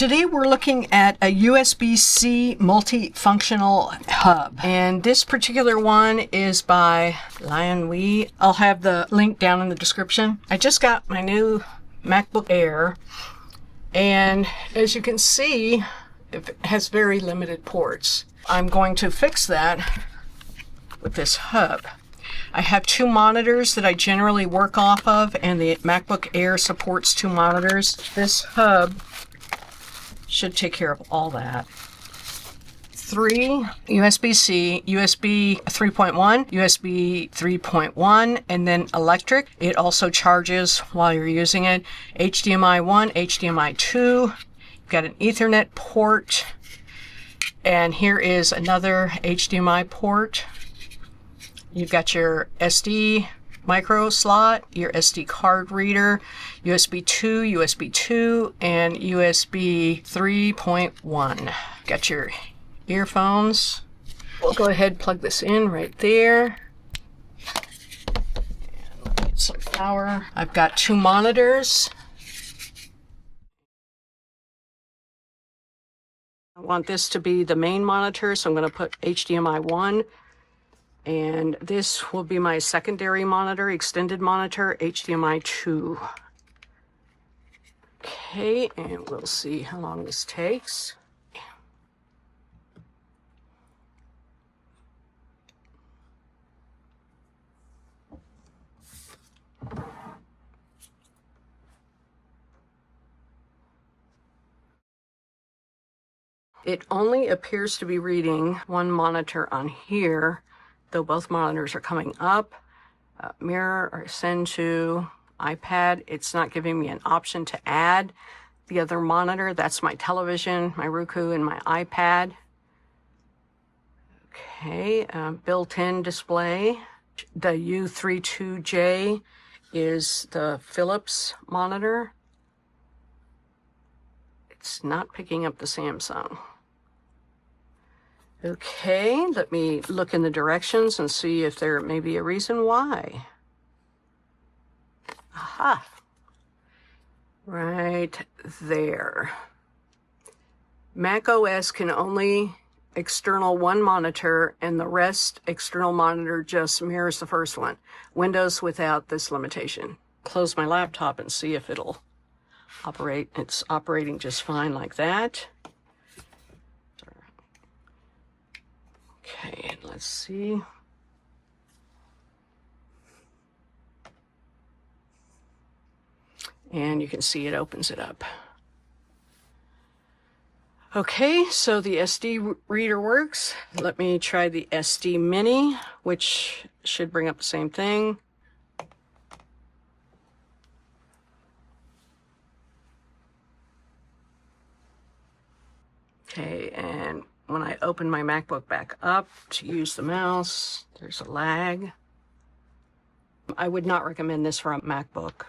Today we're looking at a USB-C multifunctional hub, and this particular one is by Lionwei. I'll have the link down in the description. I just got my new MacBook Air, and as you can see, it has very limited ports. I'm going to fix that with this hub. I have two monitors that I generally work off of, and the MacBook Air supports two monitors. This hub should take care of all that. 3 USB-C, USB 3.1, USB 3.1, and then electric. It also charges while you're using it. HDMI 1, HDMI 2. You've got an Ethernet port, and here is another HDMI port. You've got your SD micro slot, your SD card reader, USB 2, and USB 3.1. Got your earphones. We'll go ahead and plug this in right there. And get some power. I've got two monitors. I want this to be the main monitor, so I'm going to put HDMI 1. And this will be my secondary monitor, extended monitor, HDMI 2. Okay, and we'll see how long this takes. It only appears to be reading one monitor on here, though both monitors are coming up. Mirror or send to iPad. It's not giving me an option to add the other monitor. That's my television, my Roku, and my iPad. Okay, built-in display. The U32J is the Philips monitor. It's not picking up the Samsung. Okay, let me look in the directions and see if there may be a reason why. Aha! Right there. macOS can only external one monitor, and the rest external monitor just mirrors the first one. Windows without this limitation. Close my laptop and see if it'll operate. It's operating just fine like that. Okay, let's see. And you can see it opens it up. Okay, so the SD reader works. Let me try the SD Mini, which should bring up the same thing. Okay, and when I open my MacBook back up to use the mouse, there's a lag. I would not recommend this for a MacBook.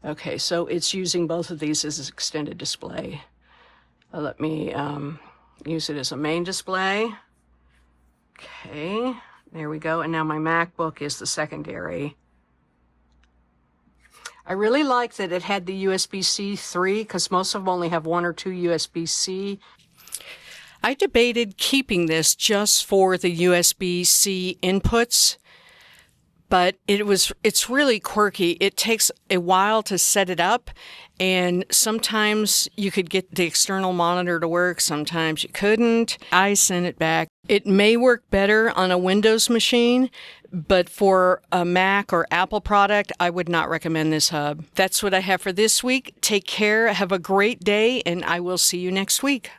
Okay, so it's using both of these as an extended display. Let me use it as a main display. Okay, there we go. And now my MacBook is the secondary. I really like that it had the USB-C 3 because most of them only have 1 or 2 USB-C. I debated keeping this just for the USB-C inputs, but it's really quirky. It takes a while to set it up, and sometimes you could get the external monitor to work, sometimes you couldn't. I sent it back. It may work better on a Windows machine, but for a Mac or Apple product, I would not recommend this hub. That's what I have for this week. Take care, have a great day, and I will see you next week.